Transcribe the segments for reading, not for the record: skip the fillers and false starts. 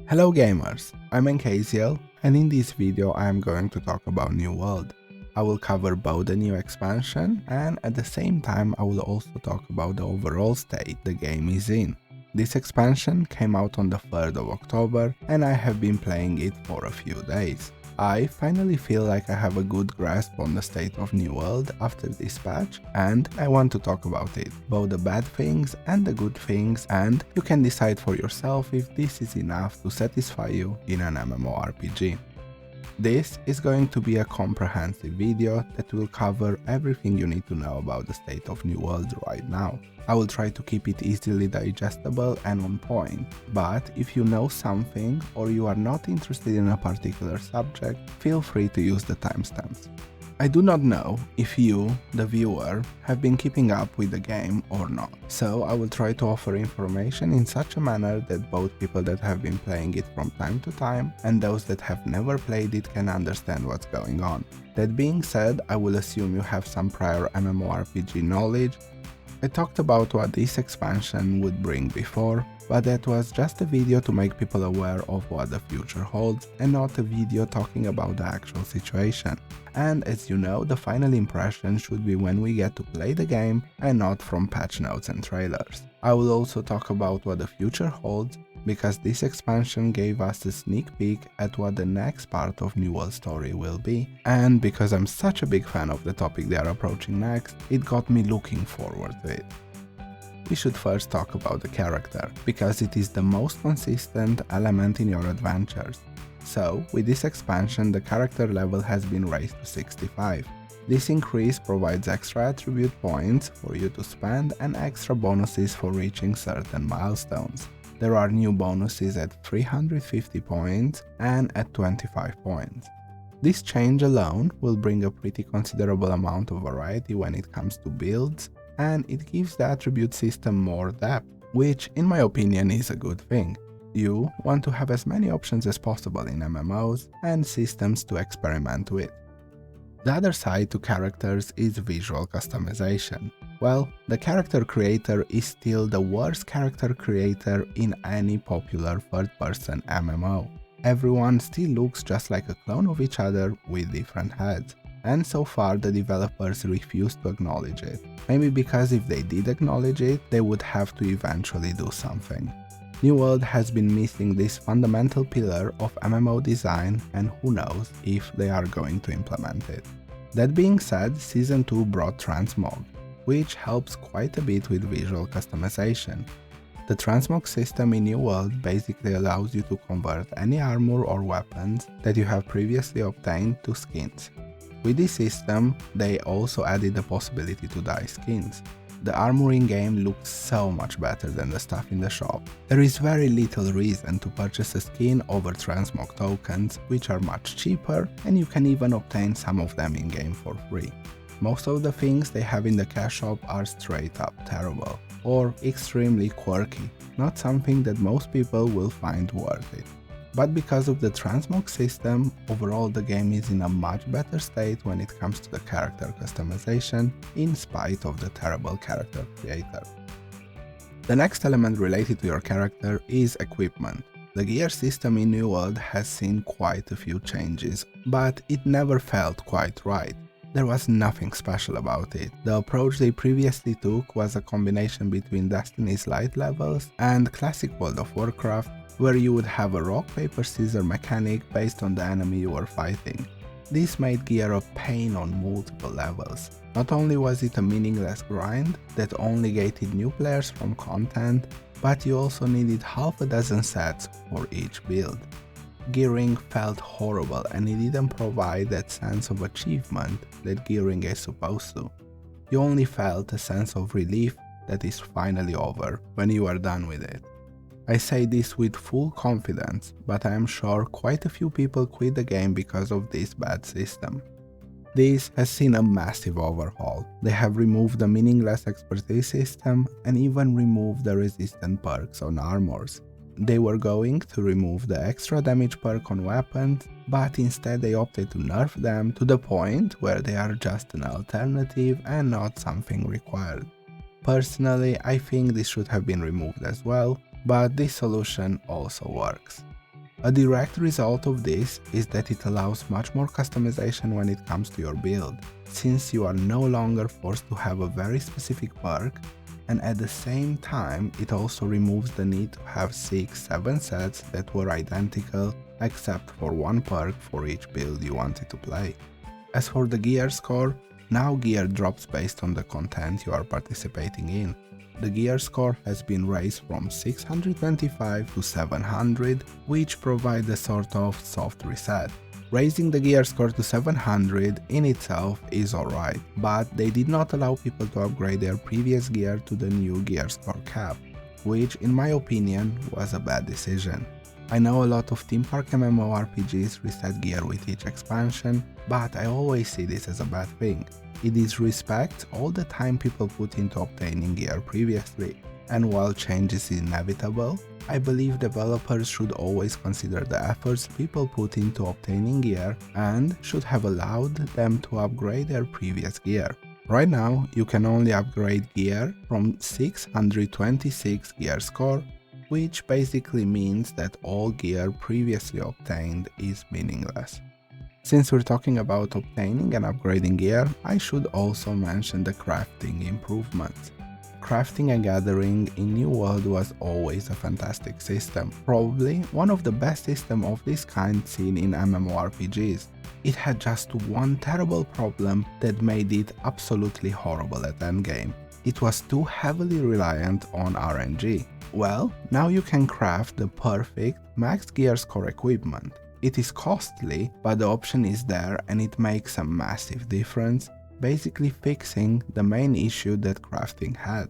Hello gamers, I'm Encasiel, and in this video I am going to talk about New World. I will cover both the new expansion and at the same time I will also talk about the overall state the game is in. This expansion came out on the 3rd of October and I have been playing it for a few days. I finally feel like I have a good grasp on the state of New World after this patch and I want to talk about it, both the bad things and the good things, and you can decide for yourself if this is enough to satisfy you in an MMORPG. This is going to be a comprehensive video that will cover everything you need to know about the state of New World right now. I will try to keep it easily digestible and on point, but if you know something or you are not interested in a particular subject, feel free to use the timestamps. I do not know if you, the viewer, have been keeping up with the game or not, so I will try to offer information in such a manner that both people that have been playing it from time to time and those that have never played it can understand what's going on. That being said, I will assume you have some prior MMORPG knowledge. I talked about what this expansion would bring before, but that was just a video to make people aware of what the future holds and not a video talking about the actual situation. And as you know, the final impression should be when we get to play the game and not from patch notes and trailers. I will also talk about what the future holds, because this expansion gave us a sneak peek at what the next part of New World story will be, and because I'm such a big fan of the topic they are approaching next, it got me looking forward to it. We should first talk about the character, because it is the most consistent element in your adventures. So, with this expansion the character level has been raised to 65. This increase provides extra attribute points for you to spend and extra bonuses for reaching certain milestones. There are new bonuses at 350 points and at 25 points. This change alone will bring a pretty considerable amount of variety when it comes to builds, and it gives the attribute system more depth, which in my opinion is a good thing. You want to have as many options as possible in MMOs and systems to experiment with. The other side to characters is visual customization. Well, the character creator is still the worst character creator in any popular third-person MMO. Everyone still looks just like a clone of each other with different heads, and so far the developers refuse to acknowledge it. Maybe because if they did acknowledge it, they would have to eventually do something. New World has been missing this fundamental pillar of MMO design, and who knows if they are going to implement it. That being said, Season 2 brought transmog, which helps quite a bit with visual customization. The transmog system in New World basically allows you to convert any armor or weapons that you have previously obtained to skins. With this system, they also added the possibility to dye skins. The armor in-game looks so much better than the stuff in the shop. There is very little reason to purchase a skin over transmog tokens, which are much cheaper, and you can even obtain some of them in-game for free. Most of the things they have in the cash shop are straight up terrible, or extremely quirky, not something that most people will find worth it. But because of the transmog system, overall the game is in a much better state when it comes to the character customization, in spite of the terrible character creator. The next element related to your character is equipment. The gear system in New World has seen quite a few changes, but it never felt quite right. There was nothing special about it. The approach they previously took was a combination between Destiny's light levels and classic World of Warcraft, where you would have a rock paper scissors mechanic based on the enemy you were fighting. This made gear a pain on multiple levels. Not only was it a meaningless grind that only gated new players from content, but you also needed half a dozen sets for each build. Gearing felt horrible and it didn't provide that sense of achievement that gearing is supposed to. You only felt a sense of relief that is finally over when you are done with it. I say this with full confidence, but I am sure quite a few people quit the game because of this bad system. This has seen a massive overhaul. They have removed the meaningless expertise system and even removed the resistant perks on armors. They were going to remove the extra damage perk on weapons, but instead they opted to nerf them to the point where they are just an alternative and not something required. Personally, I think this should have been removed as well, but this solution also works. A direct result of this is that it allows much more customization when it comes to your build, since you are no longer forced to have a very specific perk, and at the same time it also removes the need to have 6-7 sets that were identical except for one perk for each build you wanted to play. As for the gear score, now gear drops based on the content you are participating in. The gear score has been raised from 625 to 700, which provides a sort of soft reset. Raising the gear score to 700 in itself is alright, but they did not allow people to upgrade their previous gear to the new gear score cap, which in my opinion was a bad decision. I know a lot of theme park MMORPGs reset gear with each expansion, but I always see this as a bad thing. It disrespects all the time people put into obtaining gear previously, and while change is inevitable, I believe developers should always consider the efforts people put into obtaining gear and should have allowed them to upgrade their previous gear. Right now, you can only upgrade gear from 626 gear score, which basically means that all gear previously obtained is meaningless. Since we're talking about obtaining and upgrading gear, I should also mention the crafting improvements. Crafting and gathering in New World was always a fantastic system, probably one of the best systems of this kind seen in MMORPGs. It had just one terrible problem that made it absolutely horrible at endgame. It was too heavily reliant on RNG. Well, now you can craft the perfect max gear score equipment. It is costly, but the option is there and it makes a massive difference, basically fixing the main issue that crafting had.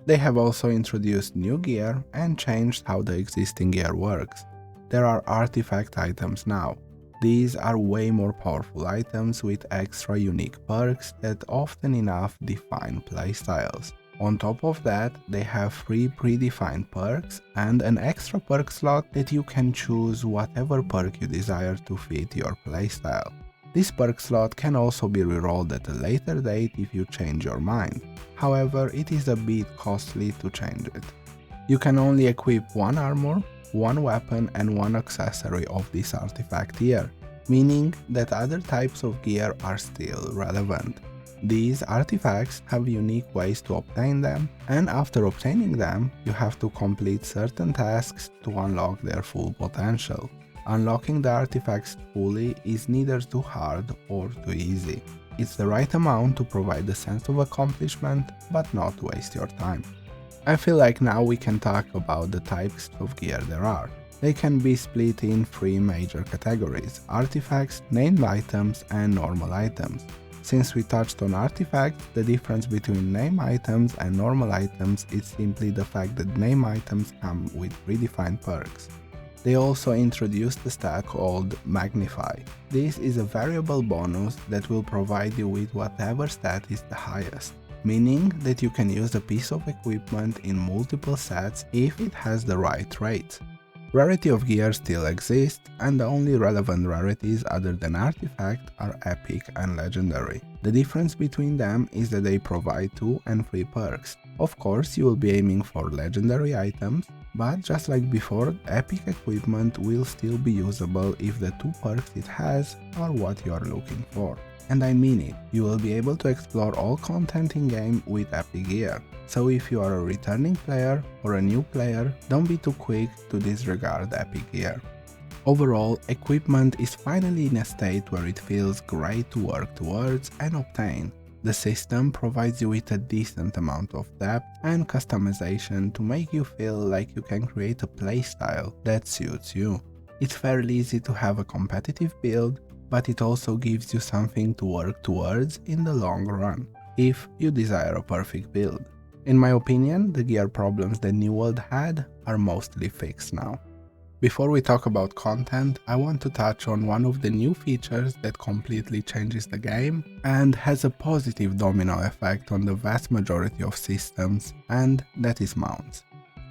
They have also introduced new gear and changed how the existing gear works. There are artifact items now. These are way more powerful items with extra unique perks that often enough define playstyles. On top of that, they have 3 predefined perks and an extra perk slot that you can choose whatever perk you desire to fit your playstyle. This perk slot can also be rerolled at a later date if you change your mind. However, it is a bit costly to change it. You can only equip one armor, one weapon and one accessory of this artifact tier, meaning that other types of gear are still relevant. These artifacts have unique ways to obtain them, and after obtaining them, you have to complete certain tasks to unlock their full potential. Unlocking the artifacts fully is neither too hard or too easy. It's the right amount to provide a sense of accomplishment, but not waste your time. I feel like now we can talk about the types of gear there are. They can be split in 3 major categories: artifacts, named items, and normal items. Since we touched on artifacts, the difference between name items and normal items is simply the fact that name items come with predefined perks. They also introduced a stat called Magnify. This is a variable bonus that will provide you with whatever stat is the highest, meaning that you can use a piece of equipment in multiple sets if it has the right traits. Rarity of gear still exists, and the only relevant rarities other than artifact are epic and legendary. The difference between them is that they provide 2 and 3 perks. Of course, you will be aiming for legendary items, but just like before, epic equipment will still be usable if the 2 perks it has are what you are looking for. And I mean it, you will be able to explore all content in game with epic gear. So if you are a returning player or a new player, don't be too quick to disregard epic gear. Overall, equipment is finally in a state where it feels great to work towards and obtain. The system provides you with a decent amount of depth and customization to make you feel like you can create a playstyle that suits you. It's fairly easy to have a competitive build, but it also gives you something to work towards in the long run, if you desire a perfect build. In my opinion, the gear problems that New World had are mostly fixed now. Before we talk about content, I want to touch on one of the new features that completely changes the game and has a positive domino effect on the vast majority of systems, and that is mounts.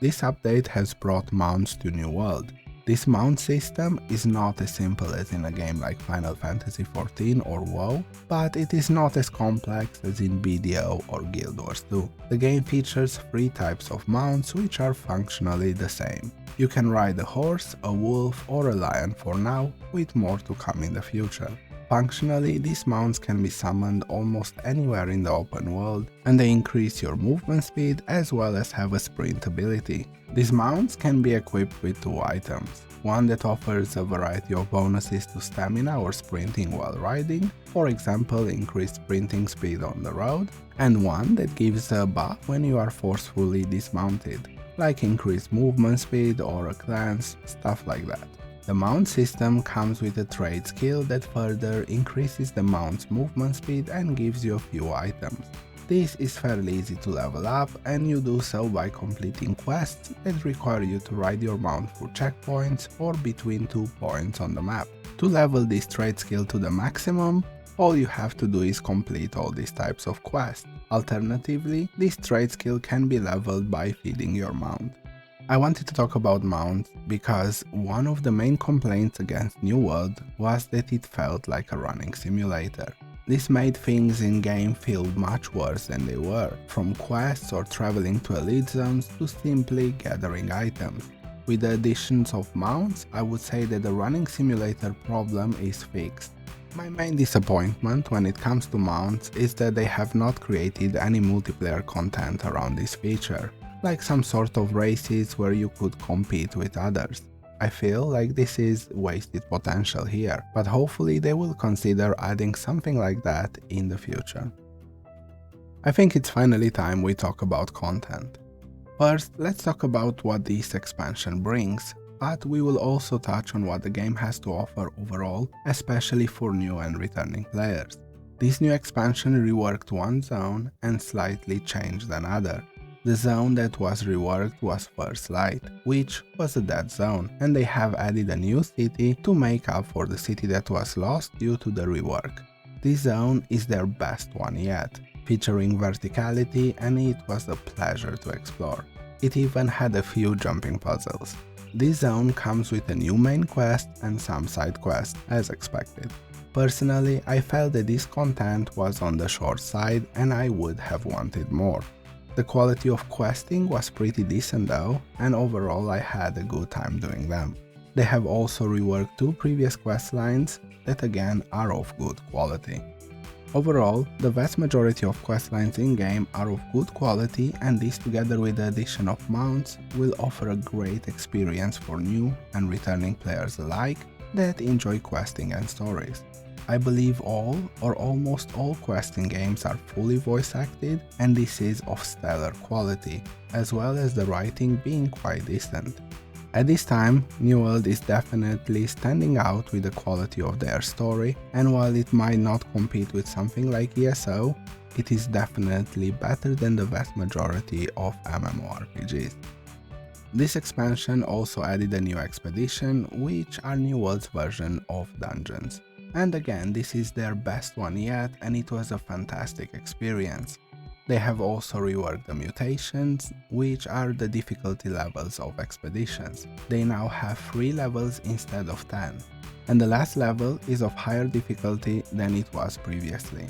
This update has brought mounts to New World. This mount system is not as simple as in a game like Final Fantasy XIV or WoW, but it is not as complex as in BDO or Guild Wars 2. The game features 3 types of mounts which are functionally the same. You can ride a horse, a wolf or a lion for now, with more to come in the future. Functionally, these mounts can be summoned almost anywhere in the open world, and they increase your movement speed as well as have a sprint ability. These mounts can be equipped with 2 items, one that offers a variety of bonuses to stamina or sprinting while riding, for example increased sprinting speed on the road, and one that gives a buff when you are forcefully dismounted, like increased movement speed or a glance, stuff like that. The mount system comes with a trade skill that further increases the mount's movement speed and gives you a few items. This is fairly easy to level up, and you do so by completing quests that require you to ride your mount through checkpoints or between 2 points on the map. To level this trade skill to the maximum, all you have to do is complete all these types of quests. Alternatively, this trade skill can be leveled by feeding your mount. I wanted to talk about mounts because one of the main complaints against New World was that it felt like a running simulator. This made things in-game feel much worse than they were, from quests or traveling to elite zones to simply gathering items. With the additions of mounts, I would say that the running simulator problem is fixed. My main disappointment when it comes to mounts is that they have not created any multiplayer content around this feature, like some sort of races where you could compete with others. I feel like this is wasted potential here, but hopefully they will consider adding something like that in the future. I think it's finally time we talk about content. First, let's talk about what this expansion brings, but we will also touch on what the game has to offer overall, especially for new and returning players. This new expansion reworked one zone and slightly changed another. The zone that was reworked was First Light, which was a dead zone, and they have added a new city to make up for the city that was lost due to the rework. This zone is their best one yet, featuring verticality, and it was a pleasure to explore. It even had a few jumping puzzles. This zone comes with a new main quest and some side quests, as expected. Personally, I felt that this content was on the short side and I would have wanted more. The quality of questing was pretty decent though, and overall I had a good time doing them. They have also reworked 2 previous quest lines that again are of good quality. Overall, the vast majority of quest lines in-game are of good quality, and this together with the addition of mounts will offer a great experience for new and returning players alike that enjoy questing and stories. I believe all or almost all questing games are fully voice acted, and this is of stellar quality, as well as the writing being quite decent. At this time, New World is definitely standing out with the quality of their story, and while it might not compete with something like ESO, it is definitely better than the vast majority of MMORPGs. This expansion also added a new expedition, which are New World's version of dungeons. And again, this is their best one yet, and it was a fantastic experience. They have also reworked the mutations, which are the difficulty levels of expeditions. They now have 3 levels instead of 10, and the last level is of higher difficulty than it was previously.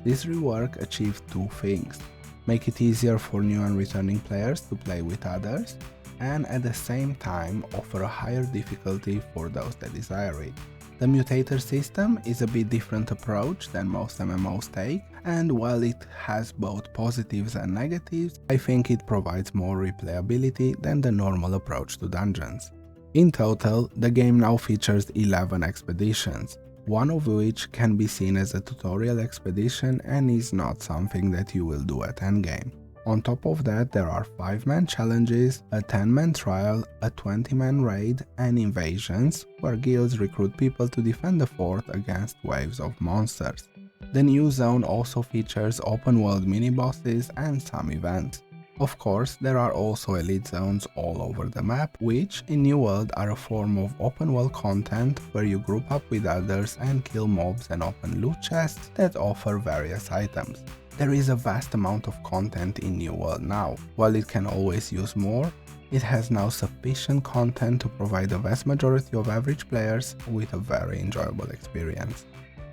This rework achieved 2 things: make it easier for new and returning players to play with others, and at the same time offer a higher difficulty for those that desire it. The mutator system is a bit different approach than most MMOs take, and while it has both positives and negatives, I think it provides more replayability than the normal approach to dungeons. In total, the game now features 11 expeditions, one of which can be seen as a tutorial expedition and is not something that you will do at endgame. On top of that, there are 5-man challenges, a 10-man trial, a 20-man raid, and invasions, where guilds recruit people to defend the fort against waves of monsters. The new zone also features open-world mini-bosses and some events. Of course, there are also elite zones all over the map, which in New World are a form of open world content where you group up with others and kill mobs and open loot chests that offer various items. There is a vast amount of content in New World now. While it can always use more, it has now sufficient content to provide the vast majority of average players with a very enjoyable experience.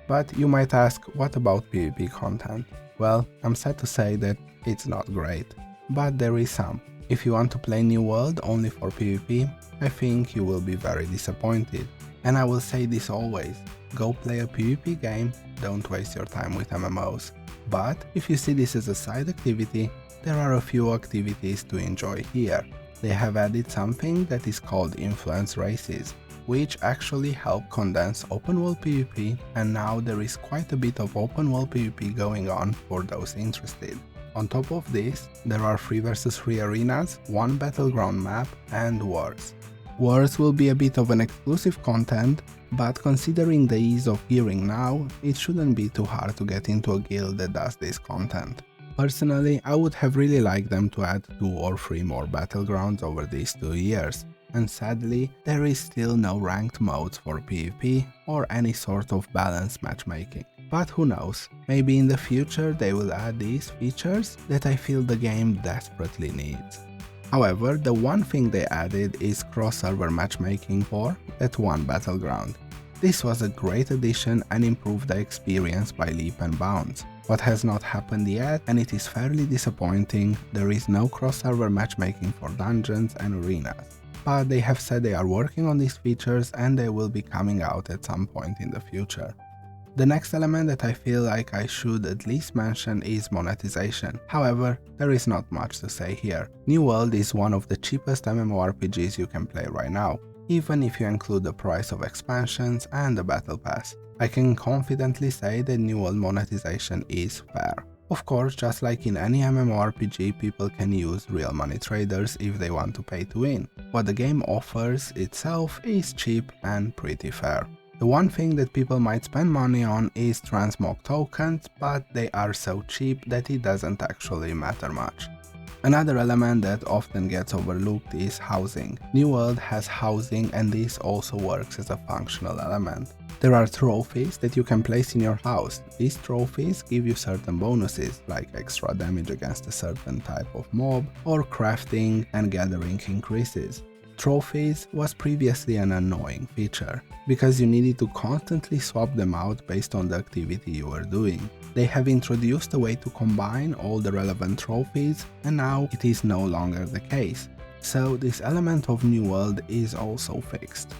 But you might ask, what about PvP content? Well, I'm sad to say that it's not great. But there is some. If you want to play New World only for PvP, I think you will be very disappointed. And I will say this always, go play a PvP game, don't waste your time with MMOs. But if you see this as a side activity, there are a few activities to enjoy here. They have added something that is called influence races, which actually help condense open world PvP, and now there is quite a bit of open world PvP going on for those interested. On top of this, there are 3 vs 3 arenas, 1 battleground map and wars. Wars will be a bit of an exclusive content, but considering the ease of gearing now, it shouldn't be too hard to get into a guild that does this content. Personally, I would have really liked them to add 2 or 3 more battlegrounds over these 2 years, and sadly, there is still no ranked modes for PvP or any sort of balanced matchmaking. But who knows, maybe in the future they will add these features that I feel the game desperately needs. However, the one thing they added is cross-server matchmaking for that one battleground. This was a great addition and improved the experience by leap and bounds. What has not happened yet, and it is fairly disappointing, there is no cross-server matchmaking for dungeons and arenas. But they have said they are working on these features and they will be coming out at some point in the future. The next element that I feel like I should at least mention is monetization. However, there is not much to say here. New World is one of the cheapest MMORPGs you can play right now, even if you include the price of expansions and the battle pass. I can confidently say that New World monetization is fair. Of course, just like in any MMORPG, people can use real money traders if they want to pay to win. What the game offers itself is cheap and pretty fair. The one thing that people might spend money on is transmog tokens, but they are so cheap that it doesn't actually matter much. Another element that often gets overlooked is housing. New World has housing, and this also works as a functional element. There are trophies that you can place in your house. These trophies give you certain bonuses, like extra damage against a certain type of mob, or crafting and gathering increases. Trophies was previously an annoying feature, because you needed to constantly swap them out based on the activity you were doing. They have introduced a way to combine all the relevant trophies, and now it is no longer the case. So this element of New World is also fixed.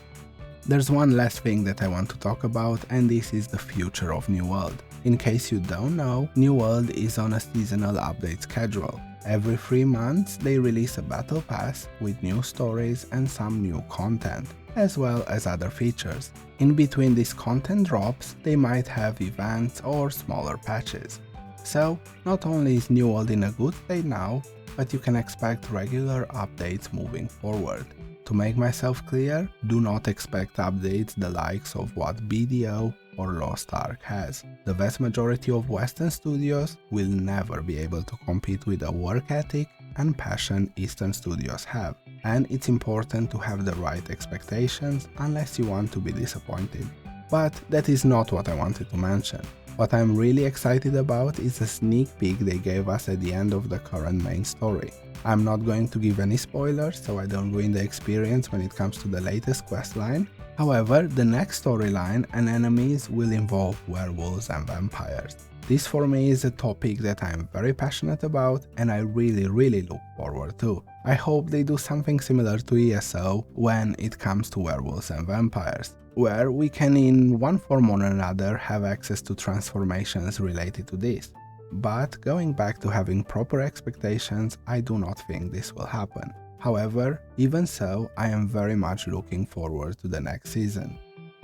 There's one last thing that I want to talk about, and this is the future of New World. In case you don't know, New World is on a seasonal update schedule. Every 3 months they release a battle pass with new stories and some new content, as well as other features. In between these content drops, they might have events or smaller patches. So, not only is New World in a good state now, but you can expect regular updates moving forward. To make myself clear, do not expect updates the likes of what BDO or Lost Ark has. The vast majority of Western studios will never be able to compete with the work ethic and passion Eastern studios have, and it's important to have the right expectations unless you want to be disappointed. But that is not what I wanted to mention. What I'm really excited about is the sneak peek they gave us at the end of the current main story. I'm not going to give any spoilers so I don't ruin the experience when it comes to the latest questline. However, the next storyline and enemies will involve werewolves and vampires. This for me is a topic that I'm very passionate about and I really look forward to. I hope they do something similar to ESO when it comes to werewolves and vampires, where we can in one form or another have access to transformations related to this. But going back to having proper expectations, I do not think this will happen. However, even so, I am very much looking forward to the next season.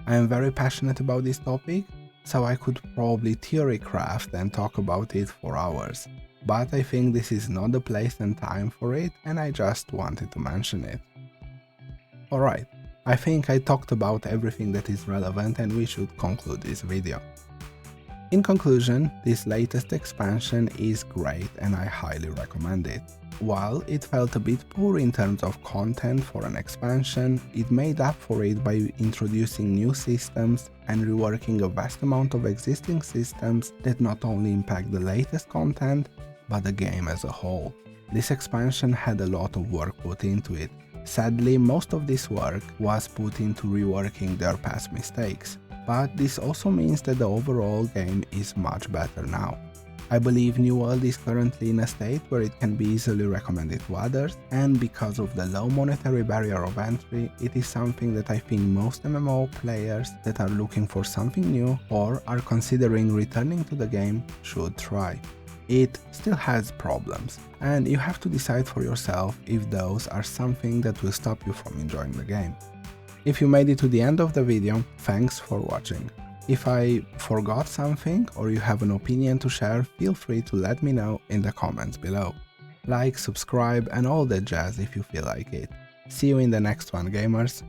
I am very passionate about this topic, so I could probably theory craft and talk about it for hours. But I think this is not the place and time for it, and I just wanted to mention it. Alright, I think I talked about everything that is relevant and we should conclude this video. In conclusion, this latest expansion is great and I highly recommend it. While it felt a bit poor in terms of content for an expansion, it made up for it by introducing new systems and reworking a vast amount of existing systems that not only impact the latest content, but the game as a whole. This expansion had a lot of work put into it. Sadly, most of this work was put into reworking their past mistakes, but this also means that the overall game is much better now. I believe New World is currently in a state where it can be easily recommended to others, and because of the low monetary barrier of entry, it is something that I think most MMO players that are looking for something new or are considering returning to the game should try. It still has problems, and you have to decide for yourself if those are something that will stop you from enjoying the game. If you made it to the end of the video, thanks for watching. If I forgot something or you have an opinion to share, feel free to let me know in the comments below. Like, subscribe and all that jazz if you feel like it. See you in the next one, gamers.